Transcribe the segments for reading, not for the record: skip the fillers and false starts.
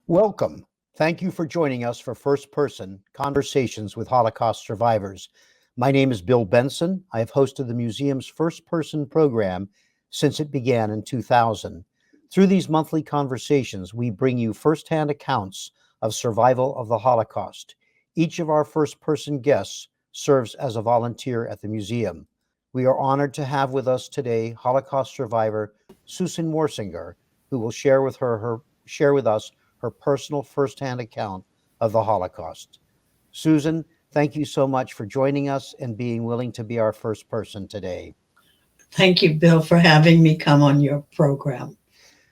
Welcome. Thank you for joining us for First Person Conversations with Holocaust Survivors. My name is Bill Benson. I have hosted the museum's First Person program since it began in 2000. Through these monthly conversations, we bring you firsthand accounts of survival of the Holocaust. Each of our first person guests serves as a volunteer at the museum. We are honored to have with us today Holocaust survivor Susan Morsinger, who will share with us her personal firsthand account of the Holocaust. Susan, thank you so much for joining us and being willing to be our first person today. Thank you, Bill, for having me come on your program.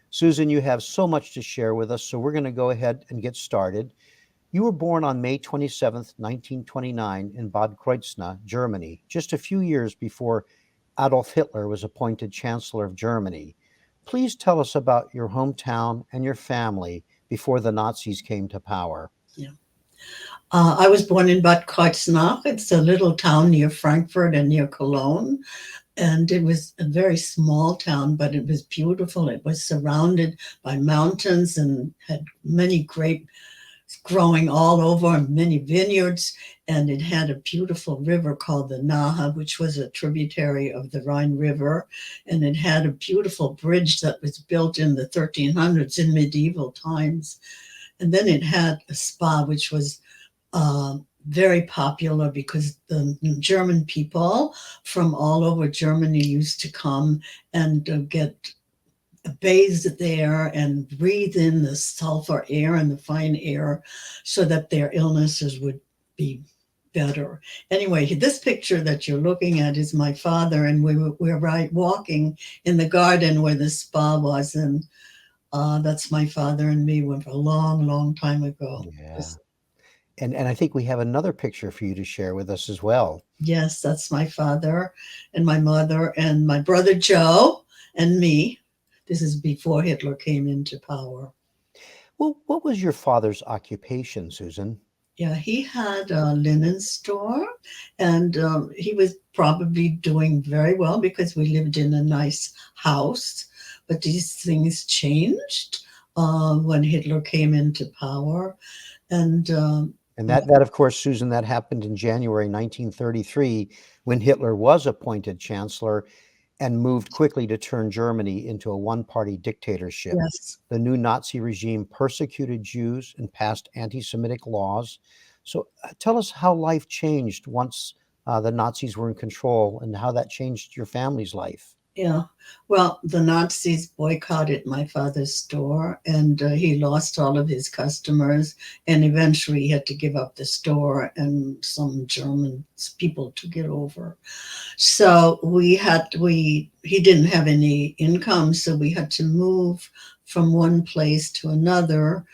Susan, you have so much to share with us, so we're going to go ahead and get started. You were born on May 27th, 1929, in Bad Kreuznach, Germany, just a few years before Adolf Hitler was appointed Chancellor of Germany. Please tell us about your hometown and your family before the Nazis came to power. Yeah. I was born in Bad Kreuznach. It's a little town near Frankfurt and near Cologne. And it was a very small town, but it was beautiful. It was surrounded by mountains and had many grapes growing all over and many vineyards. And it had a beautiful river called the Nahe, which was a tributary of the Rhine River. And it had a beautiful bridge that was built in the 1300s in medieval times. And then it had a spa, which was very popular because the German people from all over Germany used to come and get bathed there and breathe in the sulfur air and the fine air so that their illnesses would be better. Anyway, this picture that you're looking at is my father, and we're right walking in the garden where the spa was, and that's my father and me went a long, long time ago. Yeah. And I think we have another picture for you to share with us as well. Yes, that's my father and my mother and my brother Joe and me. This is before Hitler came into power. Well, what was your father's occupation, Susan? Yeah, he had a linen store, and he was probably doing very well because we lived in a nice house. But these things changed when Hitler came into power. And that, of course, Susan, that happened in January 1933 when Hitler was appointed chancellor and moved quickly to turn Germany into a one-party dictatorship. yes. The new Nazi regime persecuted Jews and passed anti-Semitic laws. So tell us how life changed once the Nazis were in control and how that changed your family's life. Yeah. Well, the Nazis boycotted my father's store, and he lost all of his customers. And eventually, he had to give up the store, and some German people took it over. So he didn't have any income, so we had to move from one place to another,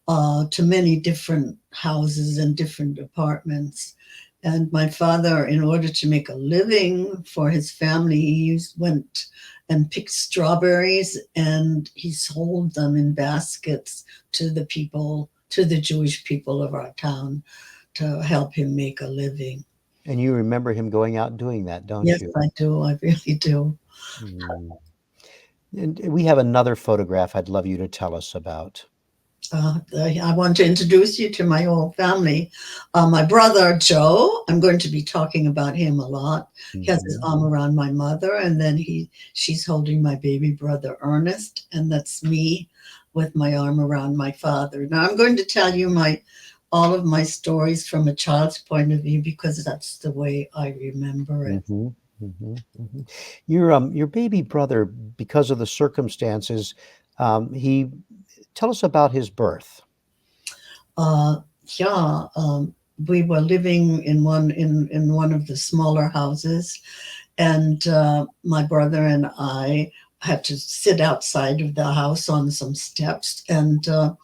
to many different houses and different apartments. And my father, in order to make a living for his family, went and picked strawberries and he sold them in baskets to the Jewish people of our town to help him make a living. And you remember him going out and doing that, don't Yes, you? I do. I really do. Mm. And we have another photograph I'd love you to tell us about. I want to introduce you to my whole family. My brother, Joe, I'm going to be talking about him a lot. He has his arm around my mother, and then she's holding my baby brother, Ernest, and that's me with my arm around my father. Now, I'm going to tell you all of my stories from a child's point of view because that's the way I remember it. Mm-hmm, mm-hmm, mm-hmm. Your baby brother, because of the circumstances, he tell us about his birth. Yeah, we were living in one of the smaller houses, and my brother and I had to sit outside of the house on some steps. And the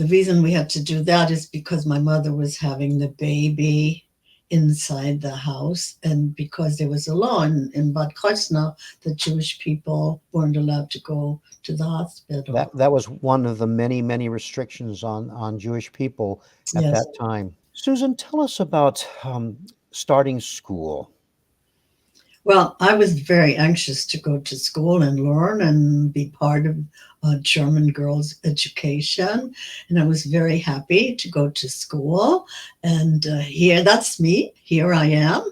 reason we had to do that is because my mother was having the baby inside the house, and because there was a law in Bad Kreuznach that Jewish people weren't allowed to go to the hospital. That was one of the many, many restrictions on Jewish people at Yes. that time. Susan, tell us about starting school. Well, I was very anxious to go to school and learn and be part of German girls' education. And I was very happy to go to school. And here, that's me. Here I am.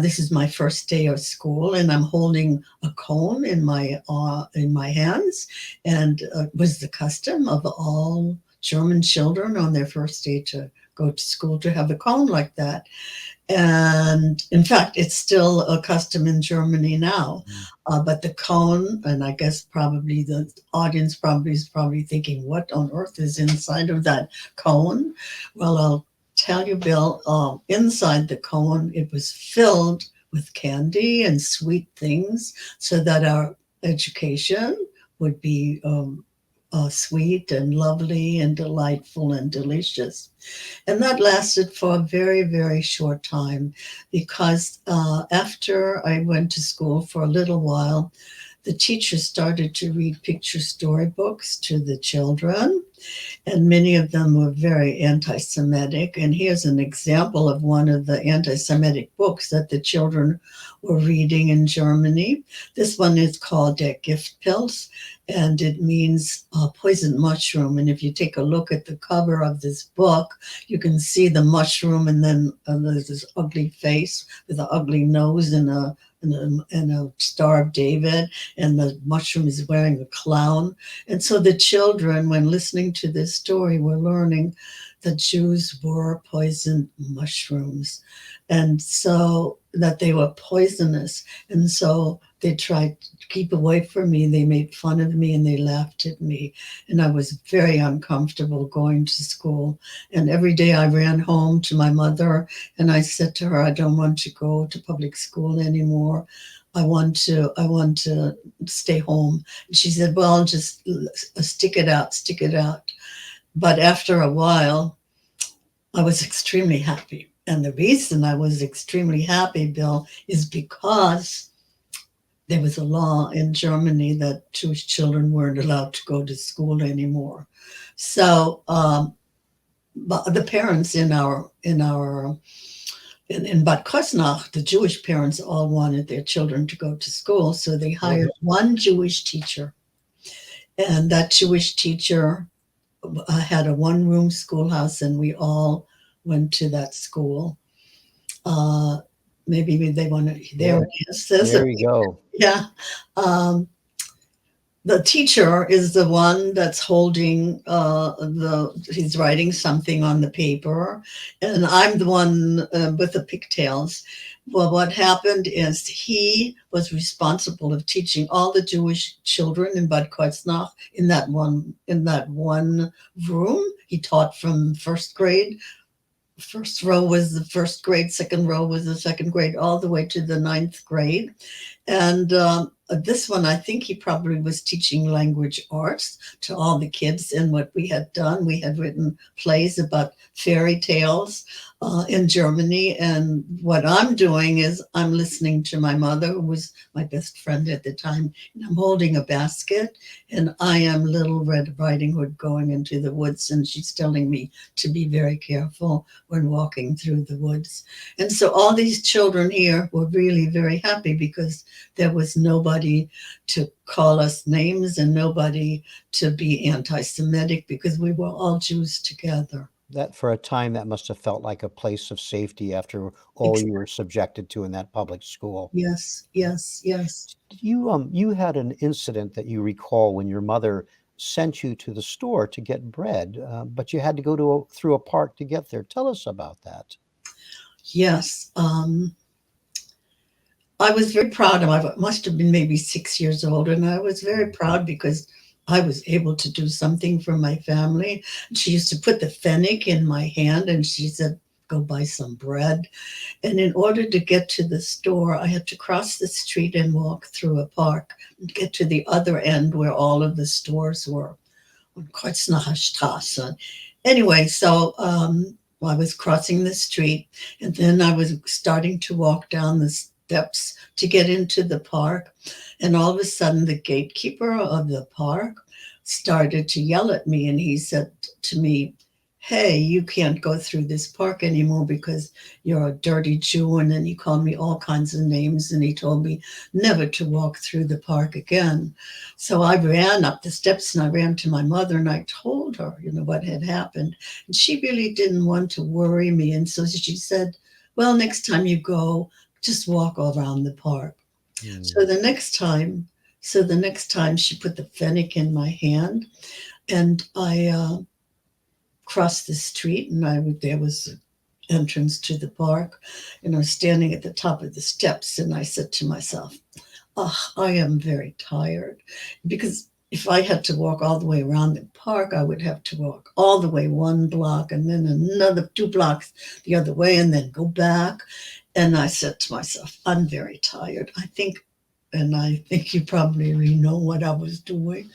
This is my first day of school, and I'm holding a cone in my hands. And it was the custom of all German children on their first day to go to school to have a cone like that. And in fact, it's still a custom in Germany now. Mm. But the cone, and I guess probably the audience probably is probably thinking, what on earth is inside of that cone? Well, I'll tell you, Bill, inside the cone, it was filled with candy and sweet things so that our education would be sweet and lovely and delightful and delicious. And that lasted for a very, very short time because after I went to school for a little while, the teacher started to read picture storybooks to the children, and many of them were very anti Semitic. And here's an example of one of the anti Semitic books that the children were reading in Germany. This one is called Der Giftpilz, and it means poisoned mushroom. And if you take a look at the cover of this book, you can see the mushroom, and then there's this ugly face with an ugly nose and a Star of David, and the mushroom is wearing a clown. And so the children, when listening to this story, were learning that Jews were poisoned mushrooms, and so that they were poisonous. And so they tried to keep away from me. They made fun of me and they laughed at me. And I was very uncomfortable going to school. And every day I ran home to my mother and I said to her, I don't want to go to public school anymore. I want to stay home. And she said, well, just stick it out, stick it out. But after a while, I was extremely happy. And the reason I was extremely happy, Bill, is because there was a law in Germany that Jewish children weren't allowed to go to school anymore. So but the parents in Bad Kreuznach, the Jewish parents all wanted their children to go to school. So they hired one Jewish teacher. And that Jewish teacher had a one-room schoolhouse, and we all went to that school. Maybe they want to. There it is. There you go. Yeah. The teacher is the one that's holding he's writing something on the paper, and I'm the one with the pigtails. Well, what happened is he was responsible of teaching all the Jewish children in Bad Kreuznach in that one room. He taught from first grade. First row was the first grade, second row was the second grade, all the way to the ninth grade. And this one, I think he probably was teaching language arts to all the kids. And what we had done, we had written plays about fairy tales in Germany. And what I'm doing is I'm listening to my mother, who was my best friend at the time, and I'm holding a basket, and I am Little Red Riding Hood going into the woods, and she's telling me to be very careful when walking through the woods. And so all these children here were really very happy because there was nobody to call us names and nobody to be anti-Semitic because we were all Jews together. That for a time, that must have felt like a place of safety after all you were subjected to in that public school. Yes, yes, yes. You had an incident that you recall when your mother sent you to the store to get bread, but you had to go through a park to get there. Tell us about that. Yes. I was very proud of. I must have been maybe 6 years old, and I was very proud because I was able to do something for my family. She used to put the pfennig in my hand, and she said, "Go buy some bread." And in order to get to the store, I had to cross the street and walk through a park and get to the other end where all of the stores were on Kreuznacher Straße. Anyway, so I was crossing the street, and then I was starting to walk down the steps to get into the park. And all of a sudden, the gatekeeper of the park started to yell at me, and he said to me, hey, you can't go through this park anymore because you're a dirty Jew. And then he called me all kinds of names and he told me never to walk through the park again. So I ran up the steps and I ran to my mother and I told her, what had happened. And she really didn't want to worry me. And so she said, well, next time you go, just walk around the park. Mm. So the next time she put the fennec in my hand and I crossed the street and there was the entrance to the park and I was standing at the top of the steps and I said to myself, oh, I am very tired because if I had to walk all the way around the park, I would have to walk all the way 1 block and then another 2 blocks the other way and then go back. And I said to myself, I'm very tired. And I think you probably already know what I was doing.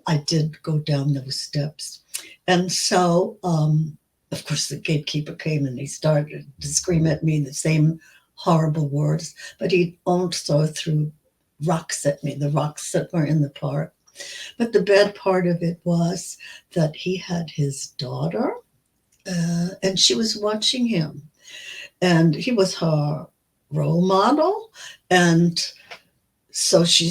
I did go down those steps. And so, of course, the gatekeeper came and he started to scream at me the same horrible words, but he also threw rocks at me, the rocks that were in the park. But the bad part of it was that he had his daughter and she was watching him, and he was her role model. And so she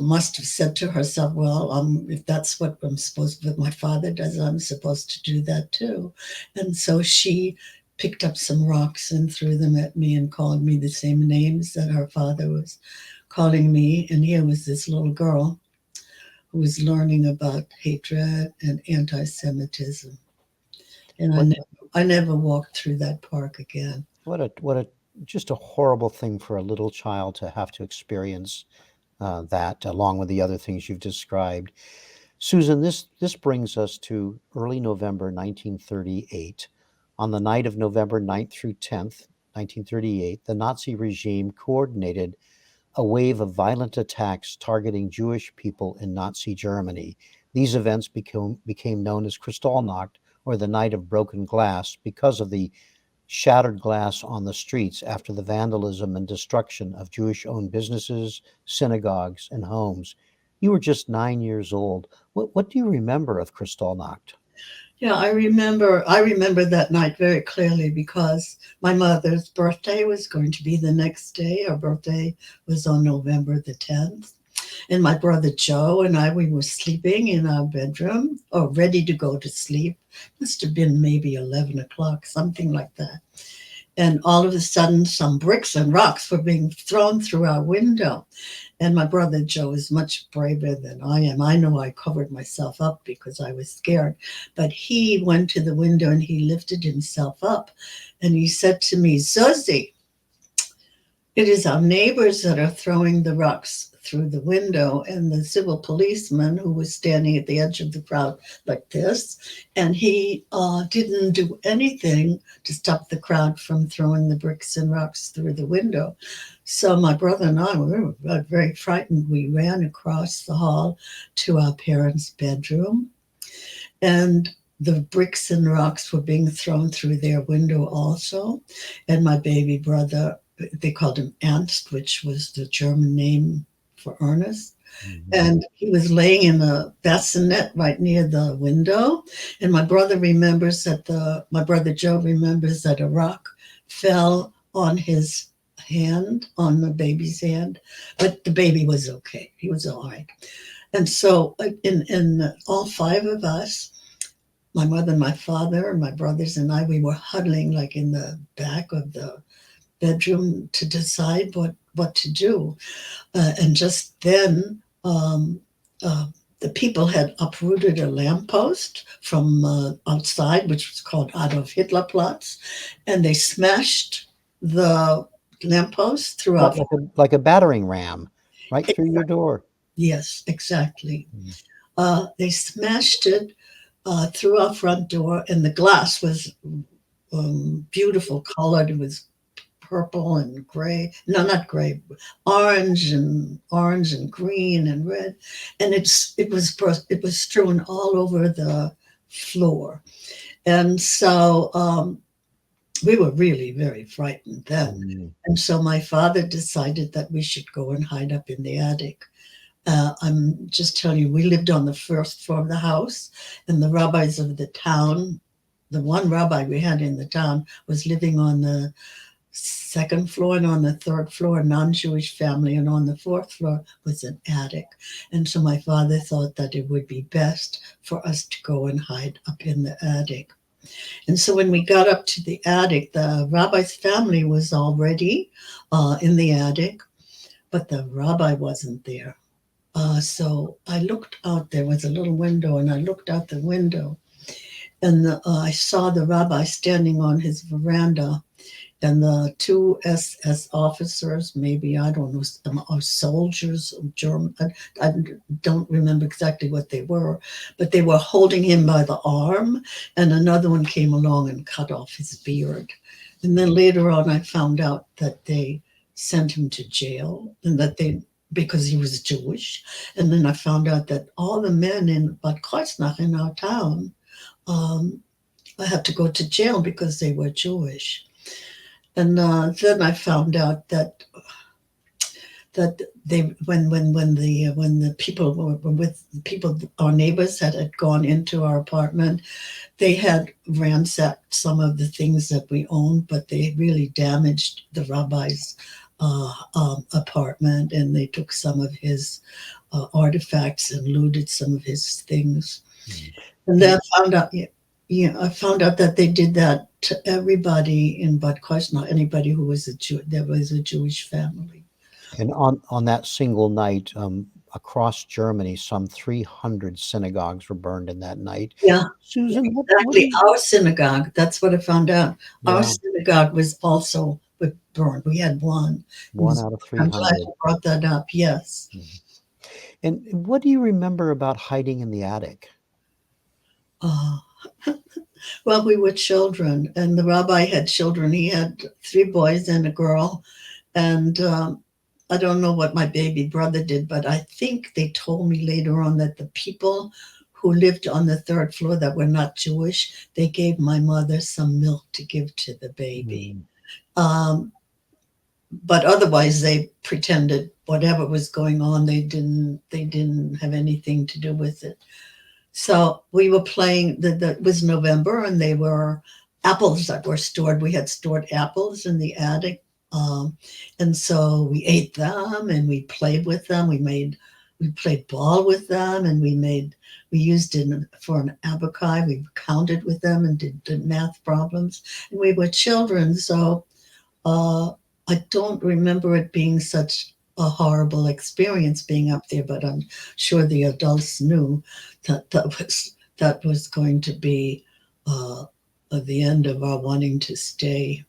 must have said to herself, well, if that's what what my father does, I'm supposed to do that too. And so she picked up some rocks and threw them at me and called me the same names that her father was calling me. And here was this little girl who was learning about hatred and anti-Semitism. And What I never walked through that park again. what a just a horrible thing for a little child to have to experience that, along with the other things you've described. Susan, this brings us to early November 1938. On the night of November 9th through 10th, 1938, the Nazi regime coordinated a wave of violent attacks targeting Jewish people in Nazi Germany. These events became known as Kristallnacht, or the Night of Broken Glass, because of the shattered glass on the streets after the vandalism and destruction of Jewish-owned businesses, synagogues, and homes. You were just 9 years old. What do you remember of Kristallnacht? Yeah, I remember that night very clearly because my mother's birthday was going to be the next day. Her birthday was on November the 10th. And my brother Joe and I, we were sleeping in our bedroom or ready to go to sleep. Must have been maybe 11 o'clock, something like that. And all of a sudden, some bricks and rocks were being thrown through our window. And my brother Joe is much braver than I am. I know I covered myself up because I was scared. But he went to the window and he lifted himself up and he said to me, Susie, it is our neighbors that are throwing the rocks through the window, and the civil policeman who was standing at the edge of the crowd like this, and he didn't do anything to stop the crowd from throwing the bricks and rocks through the window. So my brother and I were very frightened. We ran across the hall to our parents' bedroom, and the bricks and rocks were being thrown through their window also. And my baby brother, they called him Ernst, which was the German name for Ernest. Mhm. And he was laying in a bassinet right near the window. And my brother Joe remembers that a rock fell on his hand, on the baby's hand, but the baby was okay. He was all right. And so in all five of us, my mother, my father, my brothers, and I, we were huddling like in the back of the bedroom to decide what to do. And just then, the people had uprooted a lamppost from outside, which was called Adolf Hitler Platz, and they smashed the lamppost throughout. Like a battering ram right through your door. Yes, exactly. Mm. They smashed it through our front door, and the glass was beautiful colored. It was purple and gray. No, not gray. Orange and green and red, and it was strewn all over the floor, and so we were really very frightened then. Mm. And so my father decided that we should go and hide up in the attic. I'm just telling you, we lived on the first floor of the house, and the rabbis of the town, the one rabbi we had in the town was living on the second floor, and on the third floor, a non-Jewish family, and on the fourth floor was an attic. And so my father thought that it would be best for us to go and hide up in the attic. And so when we got up to the attic, the rabbi's family was already in the attic, but the rabbi wasn't there. So I looked out, there was a little window, and I looked out the window, and I saw the rabbi standing on his veranda, and the two SS officers, maybe, I don't know, or soldiers, German, I don't remember exactly what they were, but they were holding him by the arm, and another one came along and cut off his beard. And then later on, I found out that they sent him to jail, and that because he was Jewish. And then I found out that all the men in Bad Kreuznach, in our town, I had to go to jail because they were Jewish. And then I found out that they when the people were with people, our neighbors had gone into our apartment, they had ransacked some of the things that we owned, but they really damaged the rabbi's apartment, and they took some of his artifacts and looted some of his things. And then I found out that they did that to everybody in Bad Kreuznach, anybody who was there was a Jewish family. And on that single night, across Germany, some 300 synagogues were burned in that night. Yeah, Susan, exactly. Our synagogue, that's what I found out. Yeah. Our synagogue was also burned. We had one. One out of 300. I'm glad you brought that up, yes. And what do you remember about hiding in the attic? Well, we were children, and the rabbi had children. He had 3 boys and a girl. And I don't know what my baby brother did, but I think they told me later on that the people who lived on the 3rd floor that were not Jewish, they gave my mother some milk to give to the baby. But otherwise, they pretended whatever was going on, they didn't have anything to do with it. So we were playing, it was November, and they were apples that were stored. We had stored apples in the attic. And so we ate them, and we played with them. We played ball with them, and we used it for an abacai. We counted with them and did math problems. And we were children, so I don't remember it being such a horrible experience being up there, but I'm sure the adults knew that was going to be the end of our wanting to stay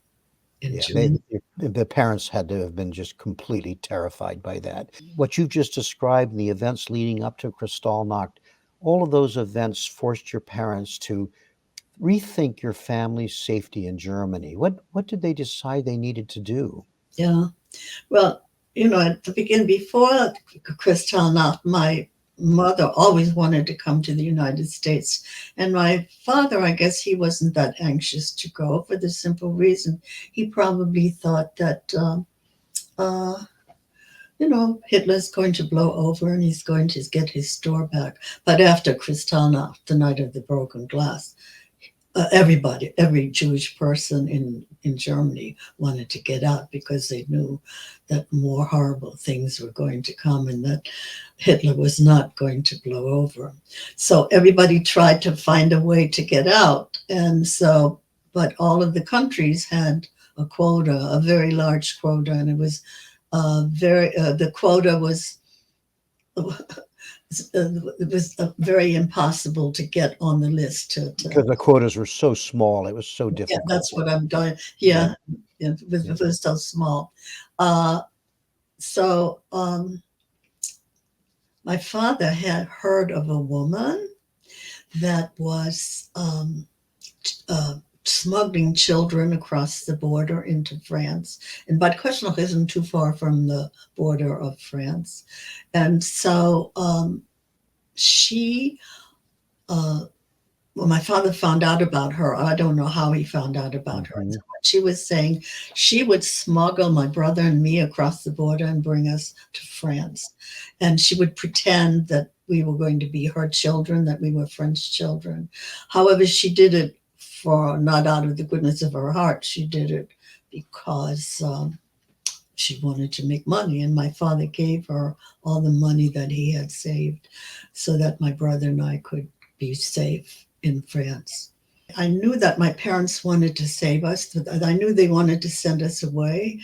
in June. The parents had to have been just completely terrified by that. What you've just described and the events leading up to Kristallnacht, all of those events forced your parents to rethink your family's safety in Germany. What did they decide they needed to do? Yeah, well, at the beginning, before Kristallnacht, my mother always wanted to come to the United States. And my father, I guess he wasn't that anxious to go, for the simple reason he probably thought that, Hitler's going to blow over and he's going to get his store back. But after Kristallnacht, the night of the broken glass, every Jewish person in Germany wanted to get out because they knew that more horrible things were going to come and that Hitler was not going to blow over. So everybody tried to find a way to get out. And so, but all of the countries had a quota, a very large quota, and it was the quota was it was very impossible to get on the list. Because the quotas were so small, it was so difficult. Yeah, that's what I'm going. Yeah, it was so small. So my father had heard of a woman that was smuggling children across the border into France. And Bad Kreuznach isn't too far from the border of France. And so my father found out about her. I don't know how he found out about her. So what she was saying, she would smuggle my brother and me across the border and bring us to France. And she would pretend that we were going to be her children, that we were French children. However, she did it for not out of the goodness of her heart. She did it because she wanted to make money, and my father gave her all the money that he had saved so that my brother and I could be safe in France. I knew that my parents wanted to save us. I knew they wanted to send us away.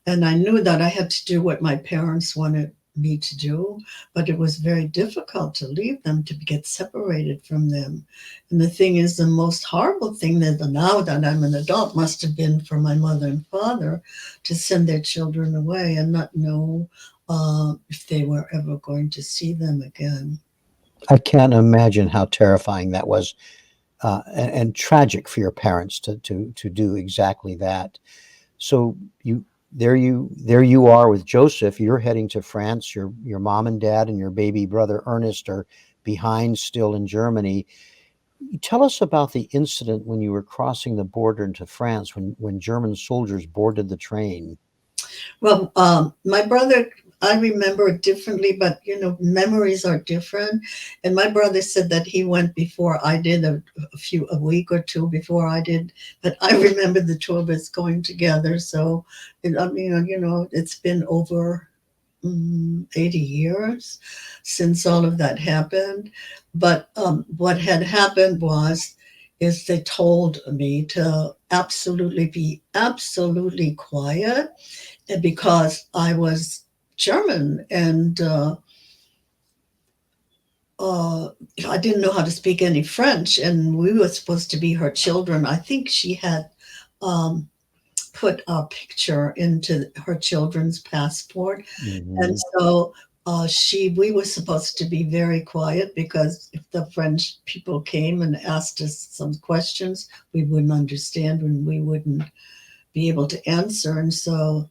And I knew that I had to do what my parents wanted me to do. But it was very difficult to leave them, to get separated from them. And the thing is, the most horrible thing that now that I'm an adult must have been for my mother and father to send their children away and not know if they were ever going to see them again. I can't imagine how terrifying that was, and tragic for your parents to do exactly that. So there you are with Joseph. You're heading to France. Your mom and dad and your baby brother Ernest are behind still in Germany. Tell us about the incident when you were crossing the border into France, when German soldiers boarded the train. Well, my brother, I remember it differently, but memories are different. And my brother said that he went before I did, a week or two before I did. But I remember the two of us going together. So, it's been over 80 years since all of that happened. But what had happened is they told me to be absolutely quiet, and because I was German and I didn't know how to speak any French, and we were supposed to be her children. I think she had put a picture into her children's passport. Mm-hmm. And so we were supposed to be very quiet, because if the French people came and asked us some questions, we wouldn't understand and we wouldn't be able to answer. And so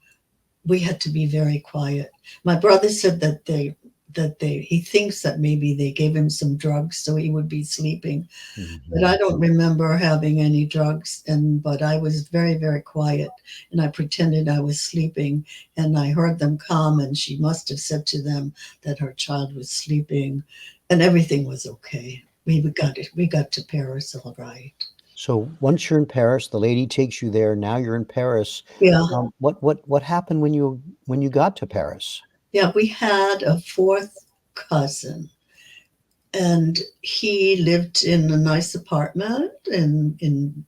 we had to be very quiet. My brother said that he thinks that maybe they gave him some drugs so he would be sleeping. Mm-hmm. But I don't remember having any drugs. But I was very, very quiet, and I pretended I was sleeping, and I heard them come, and she must have said to them that her child was sleeping, and everything was okay. We got to Paris all right. So once you're in Paris, the lady takes you there. Now you're in Paris. Yeah. What happened when you got to Paris? Yeah, we had a fourth cousin, and he lived in a nice apartment in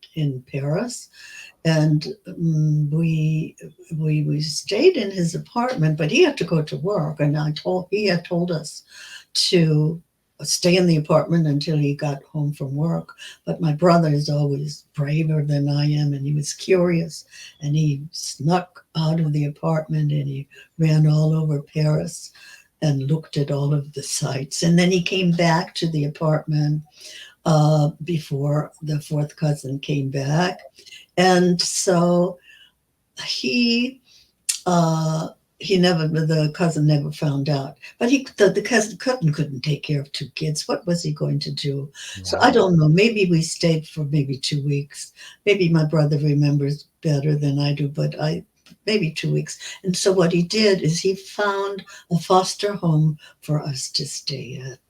Paris, and we stayed in his apartment, but he had to go to work, and he had told us to stay in the apartment until he got home from work. But my brother is always braver than I am, and he was curious, and he snuck out of the apartment and he ran all over Paris and looked at all of the sites. And then he came back to the apartment before the fourth cousin came back. And so the cousin never found out. But the cousin couldn't take care of two kids. What was he going to do? Wow. So I don't know. Maybe we stayed for maybe 2 weeks. Maybe my brother remembers better than I do, but maybe 2 weeks. And so what he did is he found a foster home for us to stay at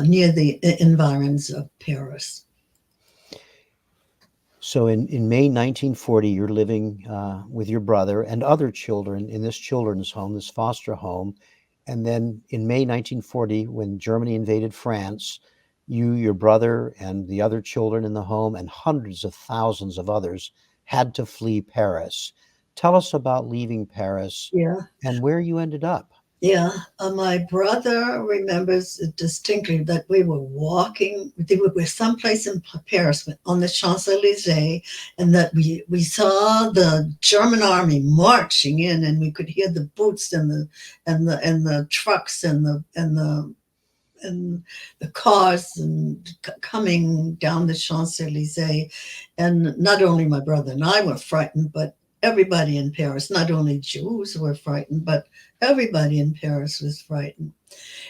near the environs of Paris. So in May 1940, you're living with your brother and other children in this children's home, this foster home. And then in May 1940, when Germany invaded France, you, your brother, and the other children in the home, and hundreds of thousands of others had to flee Paris. Tell us about leaving Paris, and where you ended up. Yeah, my brother remembers distinctly that we were walking. We were someplace in Paris on the Champs-Élysées, and that we saw the German army marching in, and we could hear the boots and the trucks and the cars and coming down the Champs-Élysées. And not only my brother and I were frightened, but everybody in Paris, not only Jews were frightened, but everybody in Paris was frightened.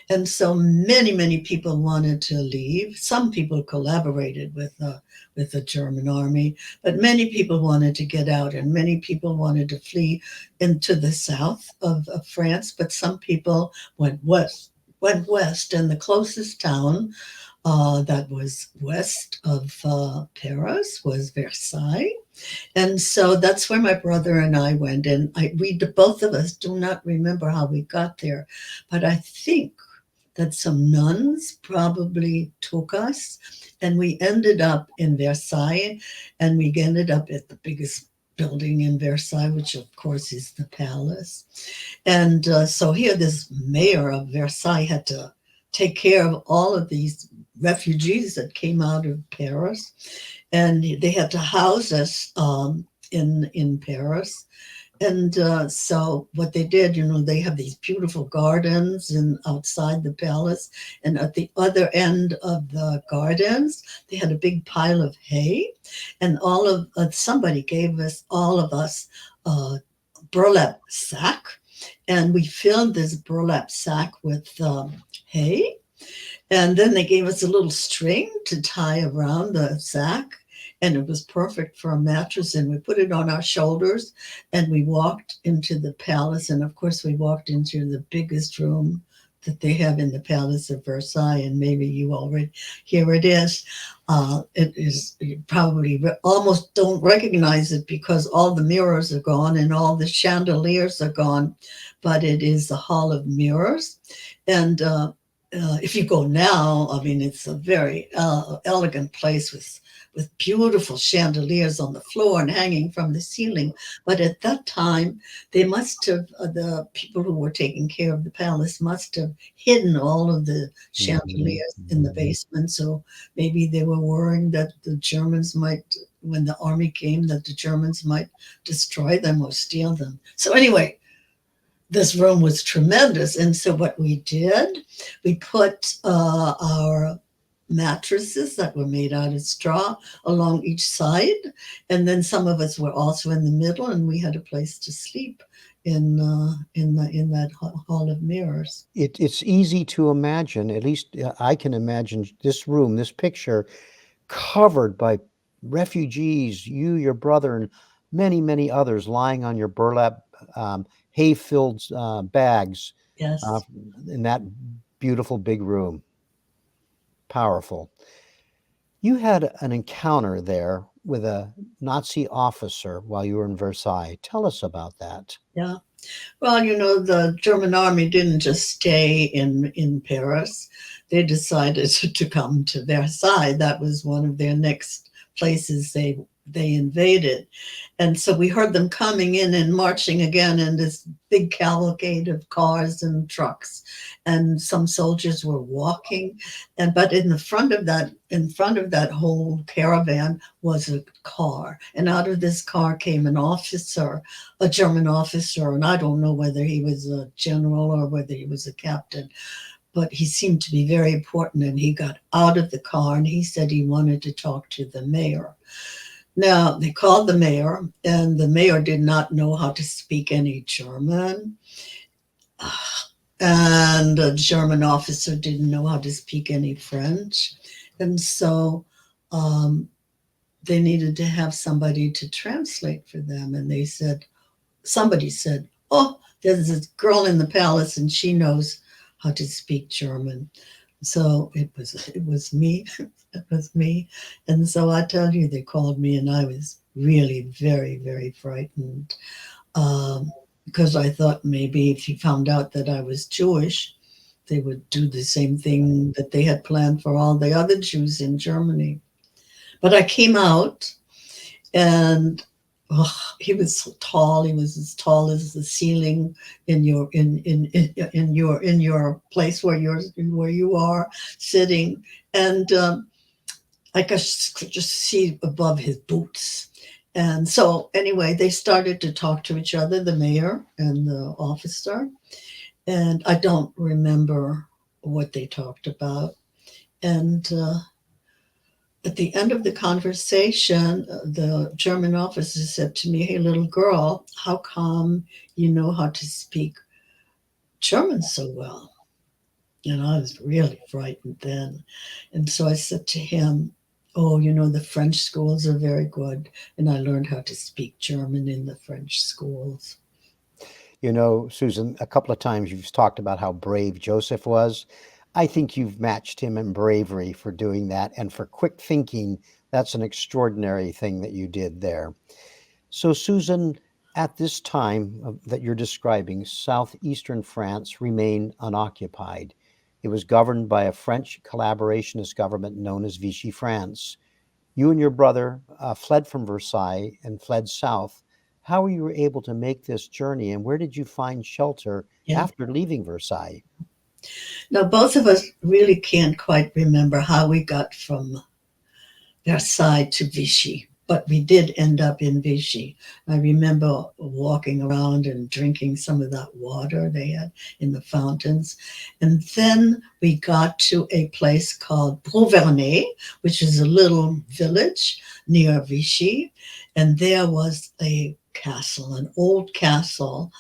And so many, many people wanted to leave. Some people collaborated with the German army, but many people wanted to get out, and many people wanted to flee into the south of France, but some people went west. And the closest town that was west of Paris, was Versailles. And so that's where my brother and I went. And both of us do not remember how we got there, but I think that some nuns probably took us, and we ended up in Versailles, and we ended up at the biggest building in Versailles, which of course is the palace. And so here, this mayor of Versailles had to take care of all of these refugees that came out of Paris, and they had to house us in Paris. And so what they did, they have these beautiful gardens and outside the palace, and at the other end of the gardens, they had a big pile of hay, and somebody gave us all of us a burlap sack, and we filled this burlap sack with hay, and then they gave us a little string to tie around the sack, and it was perfect for a mattress. And we put it on our shoulders, and we walked into the palace. And of course, we walked into the biggest room that they have in the Palace of Versailles. And maybe you already, here it is. It is, you probably almost don't recognize it because all the mirrors are gone and all the chandeliers are gone, but it is the Hall of Mirrors. And if you go now, I mean, it's a very elegant place with beautiful chandeliers on the floor and hanging from the ceiling. But at that time, they must have, the people who were taking care of the palace must have hidden all of the chandeliers in the basement. So maybe they were worrying that the Germans might, when the army came, that the Germans might destroy them or steal them. So anyway, this room was tremendous. And so what we did, we put our mattresses that were made out of straw along each side, and then some of us were also in the middle, and we had a place to sleep in that Hall of Mirrors. It's easy to imagine, at least I can imagine this room, this picture, covered by refugees, you, your brother, and many, many others lying on your burlap hay-filled bags Yes. in that beautiful big room. Powerful. You had an encounter there with a Nazi officer while you were in Versailles. Tell us about that. Yeah. Well, the German army didn't just stay in Paris. They decided to come to Versailles. That was one of their next places they invaded. And so we heard them coming in and marching again in this big cavalcade of cars and trucks. And some soldiers were walking. But in front of that whole caravan was a car. And out of this car came an officer, a German officer. And I don't know whether he was a general or whether he was a captain, but he seemed to be very important. And he got out of the car and he said he wanted to talk to the mayor. Now, they called the mayor, and the mayor did not know how to speak any German. And a German officer didn't know how to speak any French. And so they needed to have somebody to translate for them. And somebody said, oh, there's this girl in the palace, and she knows how to speak German. So it was me. It was me. And so I tell you, they called me, and I was really very, very frightened because I thought maybe if he found out that I was Jewish, they would do the same thing that they had planned for all the other Jews in Germany. But I came out, and he was so tall. He was as tall as the ceiling in your place where you are sitting, and I could just see above his boots. And so anyway, they started to talk to each other, the mayor and the officer, and I don't remember what they talked about. And at the end of the conversation, the German officer said to me, hey, little girl, how come you know how to speak German so well? And I was really frightened then. And so I said to him, oh, the French schools are very good. And I learned how to speak German in the French schools. Susan, a couple of times you've talked about how brave Joseph was. I think you've matched him in bravery for doing that, and for quick thinking. That's an extraordinary thing that you did there. So, Susan, at this time that you're describing, southeastern France remained unoccupied. It was governed by a French collaborationist government known as Vichy France. You and your brother fled from Versailles and fled south. How were you able to make this journey, and where did you find shelter Yeah. after leaving Versailles? Now, both of us really can't quite remember how we got from Versailles to Vichy, but we did end up in Vichy. I remember walking around and drinking some of that water they had in the fountains. And then we got to a place called Provernay, which is a little village near Vichy. And there was a castle, an old castle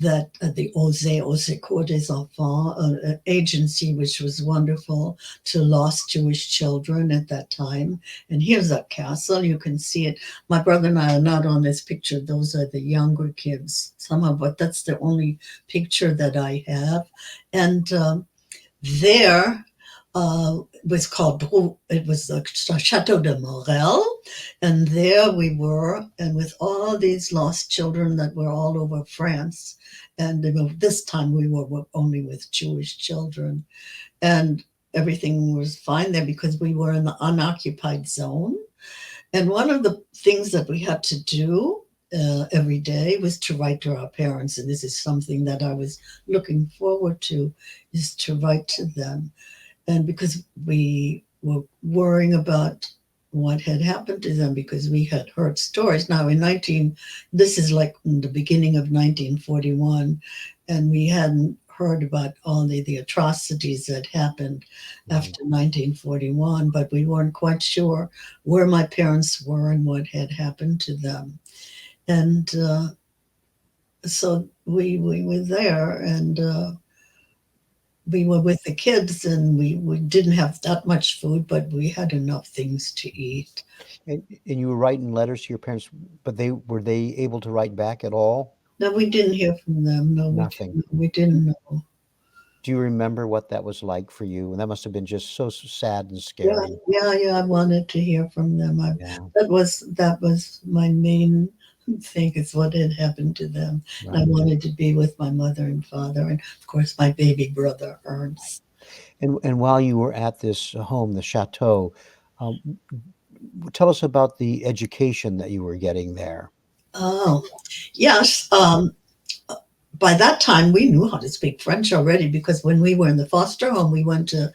that the OSE, Au Secours des Enfants, an agency which was wonderful to lost Jewish children at that time. And here's that castle. You can see it. My brother and I are not on this picture. Those are the younger kids somehow, but that's the only picture that I have. And there was called, it was the Chateau de Morel. And there we were, and with all these lost children that were all over France. And this time we were only with Jewish children. And everything was fine there because we were in the unoccupied zone. And one of the things that we had to do every day was to write to our parents. And this is something that I was looking forward to, is to write to them. And because we were worrying about what had happened to them, because we had heard stories. Now this is like in the beginning of 1941, and we hadn't heard about all the atrocities that happened after 1941, but we weren't quite sure where my parents were and what had happened to them. And so we were there, and we were with the kids, and we didn't have that much food, but we had enough things to eat. And you were writing letters to your parents, but were they able to write back at all? No, we didn't hear from them. No, Nothing. we didn't know. Do you remember what that was like for you? And that must have been just so sad and Yeah, scary. yeah. I wanted to hear from them. Yeah, That was my main thing, is what had happened to them. And I right. wanted to be with my mother and father, and of course my baby brother Ernst. And while you were at this home, the chateau, um, tell us about the education that you were getting there. Oh, yes. By that time we knew how to speak French already, because when we were in the foster home, we went to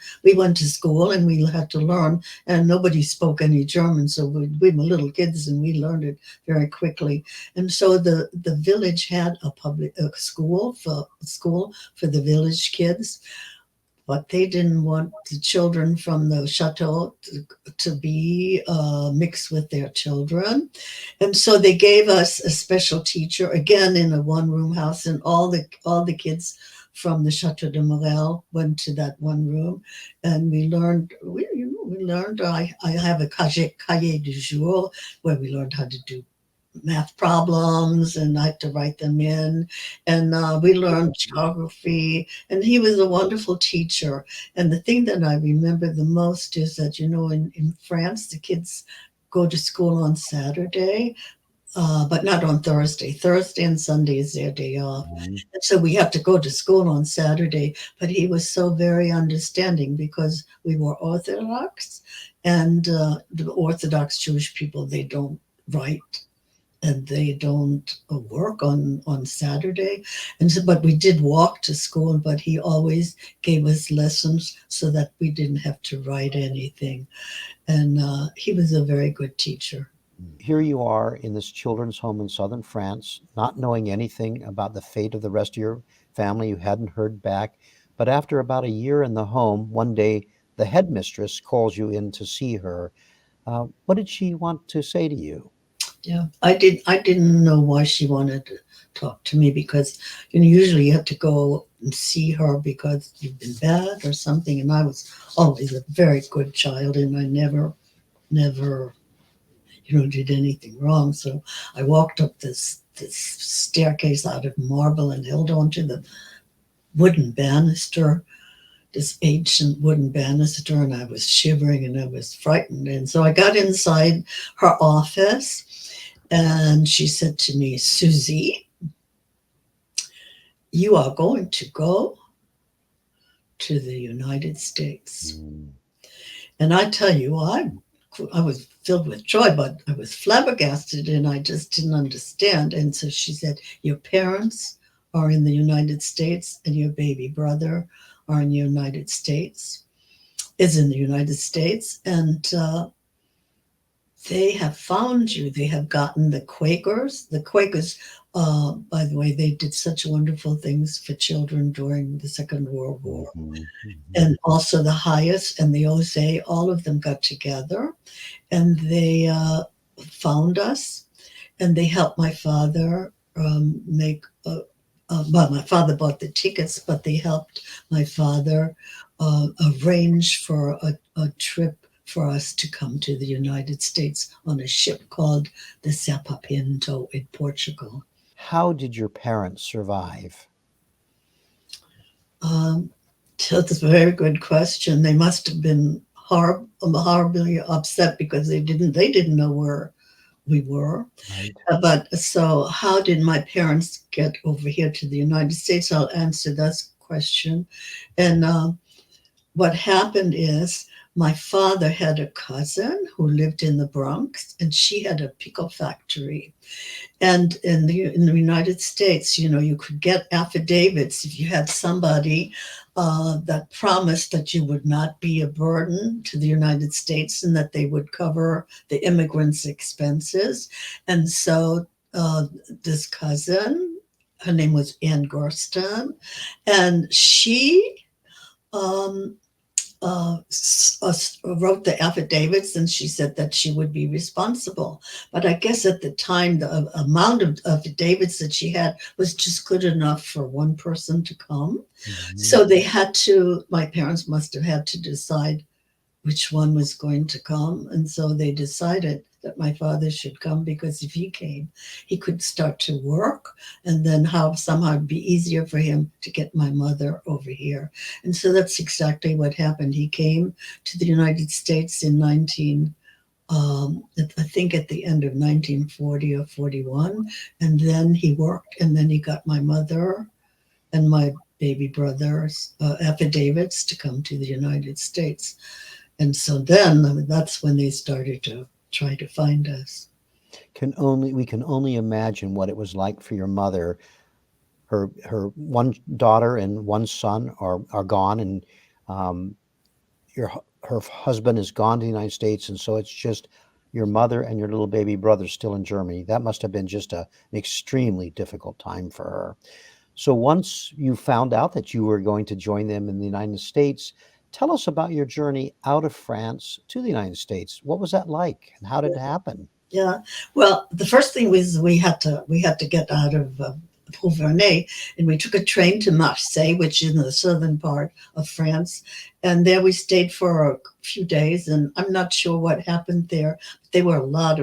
school and we had to learn, and nobody spoke any German, so we were little kids and we learned it very quickly. And so the village had a school for the village kids, but they didn't want the children from the chateau to be mixed with their children. And so they gave us a special teacher, again in a one-room house, and all the kids from the Chateau de Morel went to that one room, and we learned. I have a cahier du jour where we learned how to do math problems, and I had to write them in. And we learned geography, and he was a wonderful teacher. And the thing that I remember the most is that, in France, the kids go to school on Saturday, but not on Thursday. Thursday and Sunday is their day off. Mhm. And so we have to go to school on Saturday. But he was so very understanding, because we were Orthodox, and the Orthodox Jewish people, they don't write and they don't work on Saturday. And so, but we did walk to school, but he always gave us lessons so that we didn't have to write anything. And he was a very good teacher. Here you are in this children's home in southern France, not knowing anything about the fate of the rest of your family. You hadn't heard back. But after about a year in the home, one day the headmistress calls you in to see her. What did she want to say to you? Yeah, I didn't know why she wanted to talk to me, because usually you have to go and see her because you've been bad or something. And I was always a very good child, and I never did anything wrong. So I walked up this staircase out of marble and held on to the wooden banister, this ancient wooden banister, and I was shivering and I was frightened. And so I got inside her office, and she said to me, Susie, you are going to go to the United States. Mm. And I tell you, I was filled with joy, but I was flabbergasted and I just didn't understand. And so she said, your parents are in the United States and your baby brother are in the United States, is in the United States. And they have found you. They have gotten the Quakers. The Quakers, by the way, they did such wonderful things for children during the Second World War. Mhm. And also the Highest and the Osage, all of them got together and they found us and they helped my father make, well, my father bought the tickets, but they helped my father arrange for a trip for us to come to the United States on a ship called the Serpa Pinto in Portugal. How did your parents survive? That's a very good question. They must have been horribly upset because they didn't know where we were. Right. But so, how did my parents get over here to the United States? I'll answer that question. And what happened is my father had a cousin who lived in the Bronx, and she had a pickle factory. And in the United States, you could get affidavits if you had somebody that promised that you would not be a burden to the United States and that they would cover the immigrants' expenses. And so this cousin, her name was Ann Gorston, and she wrote the affidavits, and she said that she would be responsible. But I guess at the time, the amount of affidavits that she had was just good enough for one person to come. Mhm. So my parents must have had to decide which one was going to come. And so they decided that my father should come because if he came, he could start to work and then somehow it'd be easier for him to get my mother over here. And so that's exactly what happened. He came to the United States in I think at the end of 1940 or 41. And then he worked and then he got my mother and my baby brother's affidavits to come to the United States. And so then that's when they started to try to find us. We can only imagine what it was like for your mother. Her one daughter and one son are gone, and her husband is gone to the United States, and so it's just your mother and your little baby brother still in Germany. That must have been just an extremely difficult time for her. So once you found out that you were going to join them in the United States, tell us about your journey out of France to the United States. What was that like, and how did it happen? Yeah. Well, the first thing was we had to get out of Provernay, and we took a train to Marseille, which is in the southern part of France. And there we stayed for a few days, and I'm not sure what happened there. But there were a lot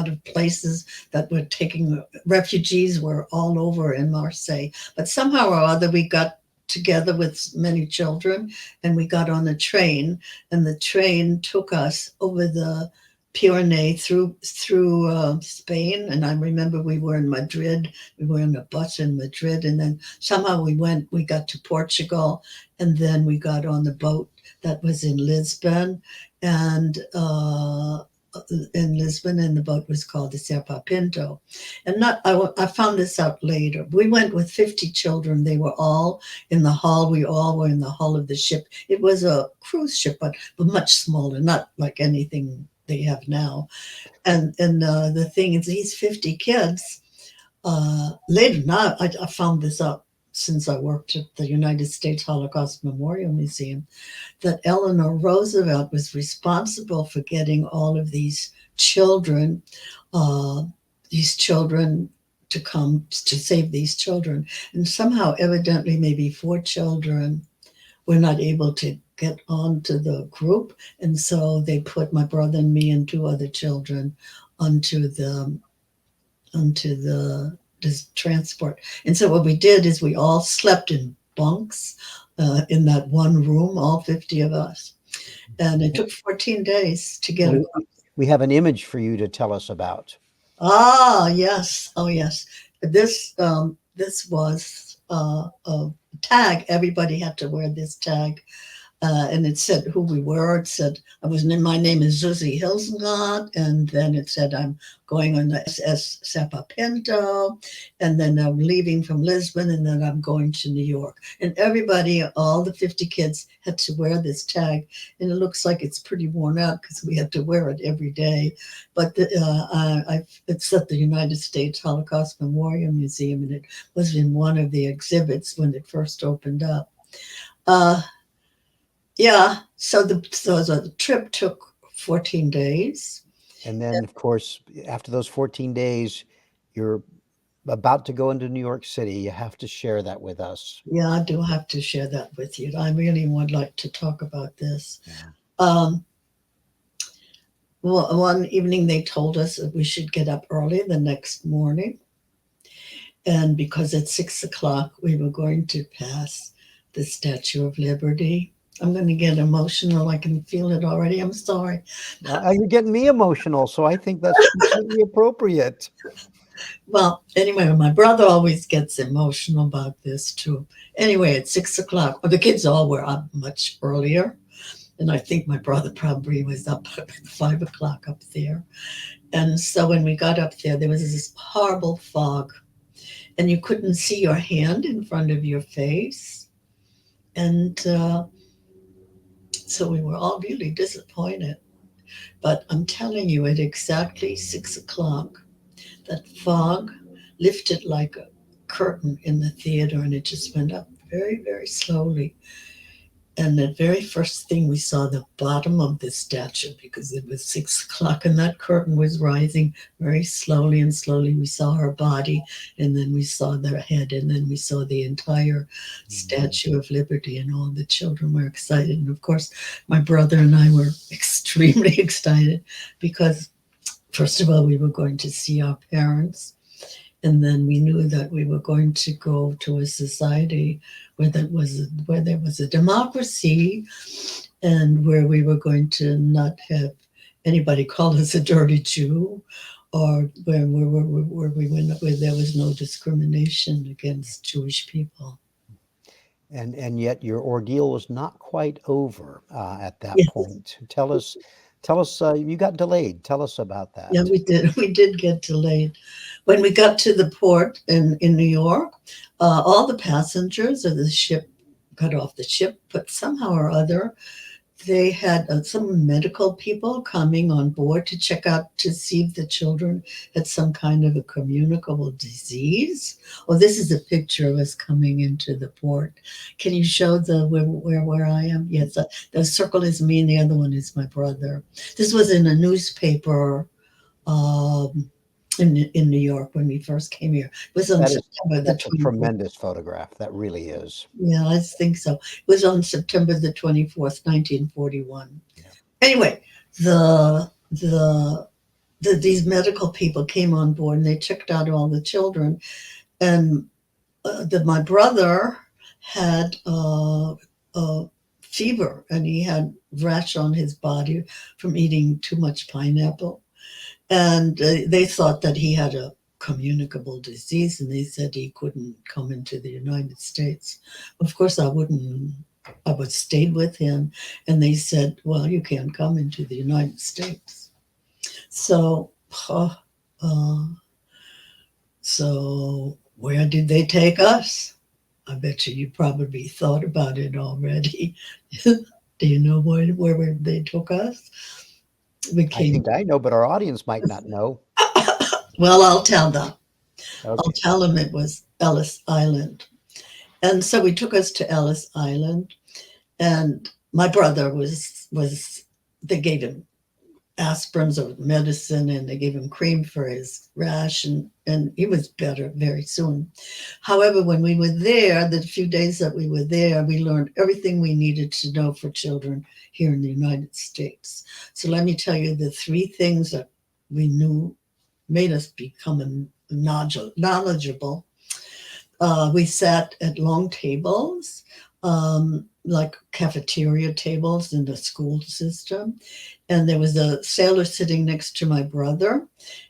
of places that were taking refugees were all over in Marseille. But somehow or other, we got together with many children and we got on a train, and the train took us over the Pyrenees through Spain. And I remember we were in Madrid. We were in a bus in Madrid, and then somehow we got to Portugal, and then we got on the boat that was in Lisbon, and the boat was called the Serpa Pinto. And I found this out later. We went with 50 children. They were all in the hull. We all were in the hull of the ship. It was a cruise ship, but much smaller, not like anything they have now. And the thing is, these 50 kids, later now, I found this out since I worked at the United States Holocaust Memorial Museum, that Eleanor Roosevelt was responsible for getting all of these children to come to save these children. And somehow, evidently, maybe 4 children were not able to get onto the group. And so they put my brother and me and 2 other children onto this transport. And so what we did is we all slept in bunks in that one room, all 50 of us. And it took 14 days to get We, across. we have an image for you to tell us about. Ah, yes. Oh, yes. This was a tag. Everybody had to wear this tag. And it said who we were. It said my name is Susie Hilsengard, and then it said I'm going on the SS Sapapinto, and then I'm leaving from Lisbon, and then I'm going to New York. And everybody, all the 50 kids, had to wear this tag, and it looks like it's pretty worn out because we had to wear it every day. But it's at the United States Holocaust Memorial Museum, and it was in one of the exhibits when it first opened up. Yeah, so the trip took 14 days. And then, of course, after those 14 days, you're about to go into New York City. You have to share that with us. Yeah, I do have to share that with you. I really would like to talk about this. Yeah. Well, one evening they told us that we should get up early the next morning. And because at 6 o'clock we were going to pass the Statue of Liberty. I'm going to get emotional. I can feel it already. I'm sorry. You're getting me emotional, so I think that's completely appropriate. Well, anyway, my brother always gets emotional about this too. Anyway, at 6 o'clock, the kids all were up much earlier. And I think my brother probably was up at 5 o'clock up there. And so when we got up there was this horrible fog, and you couldn't see your hand in front of your face. And so we were all really disappointed. But I'm telling you, at exactly 6 o'clock, that fog lifted like a curtain in the theater, and it just went up very, very slowly. And the very first thing we saw the bottom of the statue, because it was 6 o'clock and that curtain was rising very slowly, and slowly we saw her body, and then we saw their head, and then we saw the entire Statue of Liberty, and all the children were excited. And of course, my brother and I were extremely excited because, first of all, we were going to see our parents. And then we knew that we were going to go to a society where there was a democracy, and where we were going to not have anybody call us a dirty Jew, or where there was no discrimination against Jewish people. And yet your ordeal was not quite over at that Yes. point. Tell us, you got delayed. Tell us about that. Yeah, we did. We did get delayed. When we got to the port in New York, all the passengers of the ship got off the ship, but somehow or other, they had some medical people coming on board to check out to see if the children had some kind of a communicable disease. Oh, this is a picture of us coming into the port. Can you show where I am? Yes, the circle is me, and the other one is my brother. This was in a newspaper in New York when we first came here. It was on September the 24th. That's a tremendous photograph. That really is. Yeah, I think so. It was on September the 24th, 1941. Yeah. Anyway, these medical people came on board, and they checked out all the children. And my brother had a fever, and he had rash on his body from eating too much pineapple. And they thought that he had a communicable disease, and they said he couldn't come into the United States. Of course, I would stayed with him, and they said, well, you can't come into the United States. So where did they take us? I bet you probably thought about it already. Do you know where they took us? I think I know, but our audience might not know. Well, I'll tell them. Okay. I'll tell them it was Ellis Island. And so we took us to Ellis Island, and my brother they gave him aspirins or medicine, and they gave him cream for his rash, and he was better very soon. However, when we were there, the few days that we were there, we learned everything we needed to know for children here in the United States. So let me tell you the three things that we knew made us become knowledgeable. we sat at long tables, like cafeteria tables in the school system. And there was a sailor sitting next to my brother,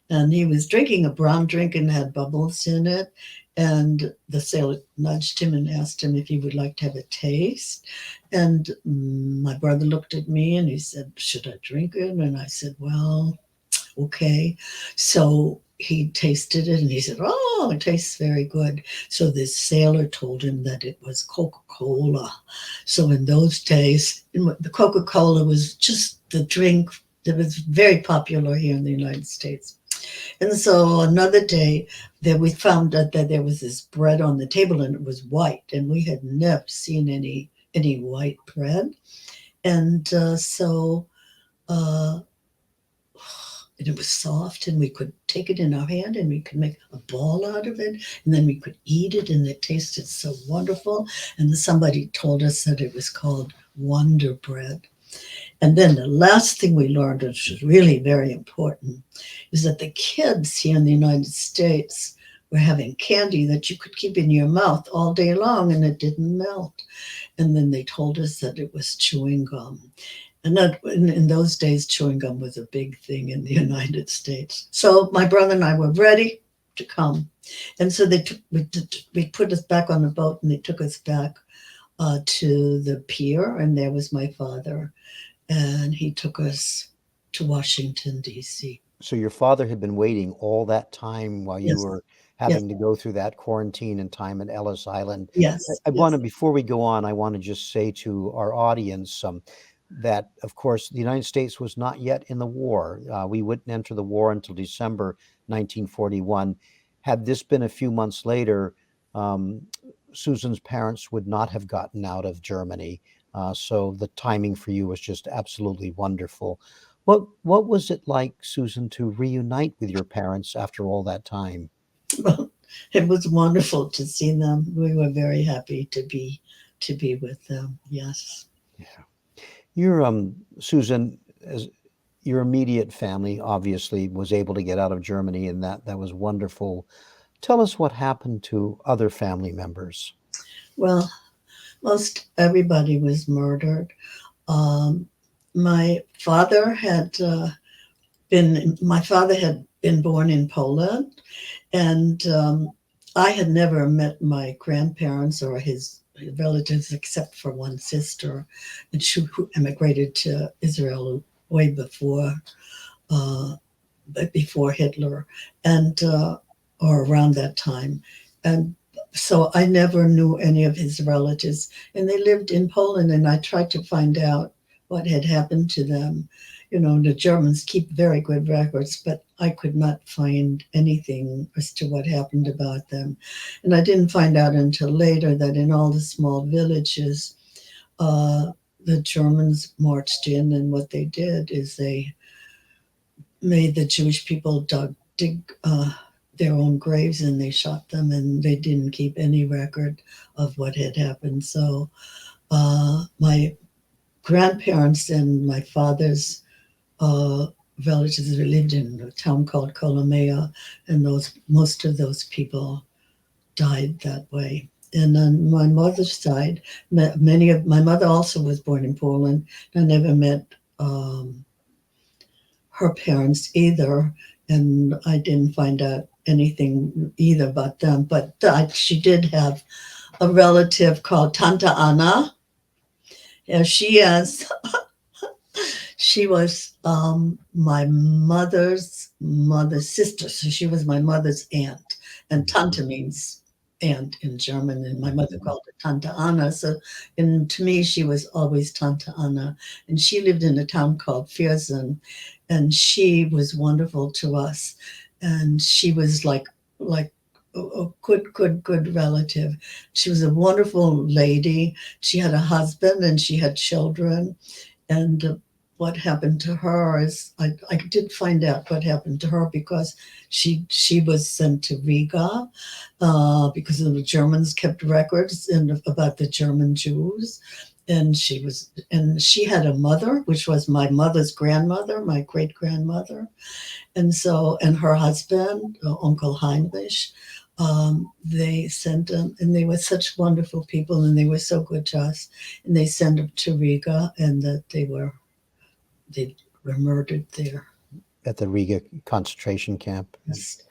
and he was drinking a brown drink and had bubbles in it. And the sailor nudged him and asked him if he would like to have a taste. And my brother looked at me and he said, "Should I drink it?" And I said, "Well, okay." So he tasted it and he said, "Oh, it tastes very good." So this sailor told him that it was Coca-Cola. So in those days, the Coca-Cola was just the drink that was very popular here in the United States. And so another day that we found out that there was this bread on the table and it was white, and we had never seen any white bread. And and it was soft, and we could take it in our hand and we could make a ball out of it, and then we could eat it, and it tasted so wonderful. And somebody told us that it was called Wonder Bread. And then the last thing we learned, which was really very important, is that the kids here in the United States were having candy that you could keep in your mouth all day long and it didn't melt. And then they told us that it was chewing gum. And that in those days, chewing gum was a big thing in the United States. So my brother and I were ready to come. And so we put us back on the boat, and they took us back to the pier, and there was my father. And he took us to Washington, D.C. So your father had been waiting all that time while you Yes, were yes, having to go through that quarantine and time at Ellis Island. yes, I want yes, to, before we go on, I want to just say to our audience that, of course, the United States was not yet in the war. We wouldn't enter the war until December 1941. Had this been a few months later, Susan's parents would not have gotten out of Germany. So the timing for you was just absolutely wonderful. What was it like, Susan, to reunite with your parents after all that time? Well, it was wonderful to see them. We were very happy to be with them. Yes. Yeah. Your Susan, as your immediate family obviously was able to get out of Germany, and that was wonderful. Tell us what happened to other family members. Well, most everybody was murdered. Um, my father had been born in Poland, and I had never met my grandparents or his relatives except for one sister, and who emigrated to Israel way uh, before Hitler, and or around that time, and so I never knew any of his relatives, and they lived in Poland, and I tried to find out what had happened to them. You know, the Germans keep very good records, but I could not find anything as to what happened about them. And I didn't find out until later that in all the small villages, the Germans marched in, and what they did is they made the Jewish people dig their own graves, and they shot them, and they didn't keep any record of what had happened. So my grandparents and my father's relatives lived in a town called Kolomea, and most of those people died that way. And on my mother's side, my mother also was born in Poland. I never met her parents either, and I didn't find out anything either about them. But she did have a relative called Tanta Anna. Yeah, she was my mother's sister, so she was my mother's aunt, and Tante means aunt in German, and my mother called her Tante Anna. So, and to me, she was always Tante Anna, and she lived in a town called Viersen, and she was wonderful to us, and she was like a good relative. She was a wonderful lady. She had a husband and she had children, and what happened to her is I did find out what happened to her because she was sent to Riga because the Germans kept records about the German Jews, and she had a mother, which was my mother's grandmother, my great grandmother, and her husband, Uncle Heinrich. they sent them, and they were such wonderful people, and they were so good to us. And they sent them to Riga, and that they were murdered there. At the Riga concentration camp. Yes.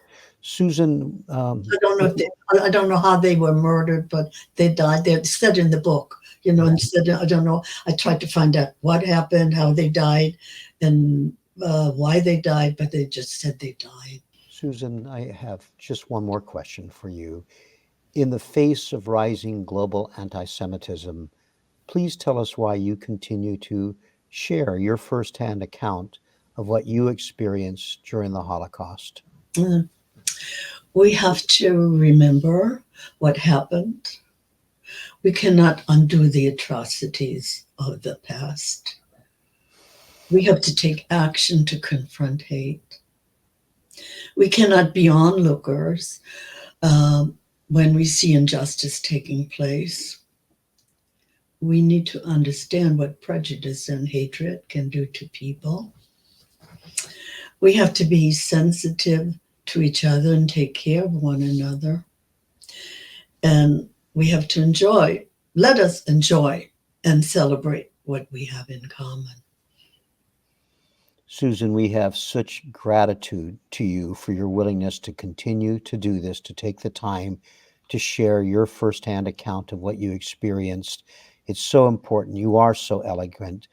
Susan, I don't know I don't know how they were murdered, but they died. They said in the book, instead, I don't know. I tried to find out what happened, how they died, and why they died, but they just said they died. Susan, I have just one more question for you. In the face of rising global anti-Semitism, please tell us why you continue to share your firsthand account of what you experienced during the Holocaust. We have to remember what happened. We cannot undo the atrocities of the past. We have to take action to confront hate. We cannot be onlookers when we see injustice taking place. We need to understand what prejudice and hatred can do to people. We have to be sensitive to each other and take care of one another. And we have to let us enjoy and celebrate what we have in common. Susan, we have such gratitude to you for your willingness to continue to do this, to take the time to share your firsthand account of what you experienced. It's so important. You are so eloquent,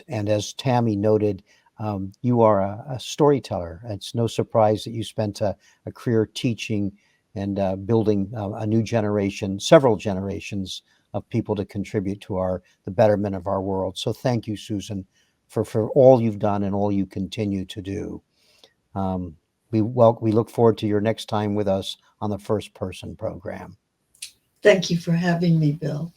and as Tammy noted, you are a storyteller. It's no surprise that you spent a career teaching and building a new generation, several generations of people to contribute to the betterment of our world. So thank you, Susan, for all you've done and all you continue to do. We look forward to your next time with us on the First Person program. Thank you for having me, Bill.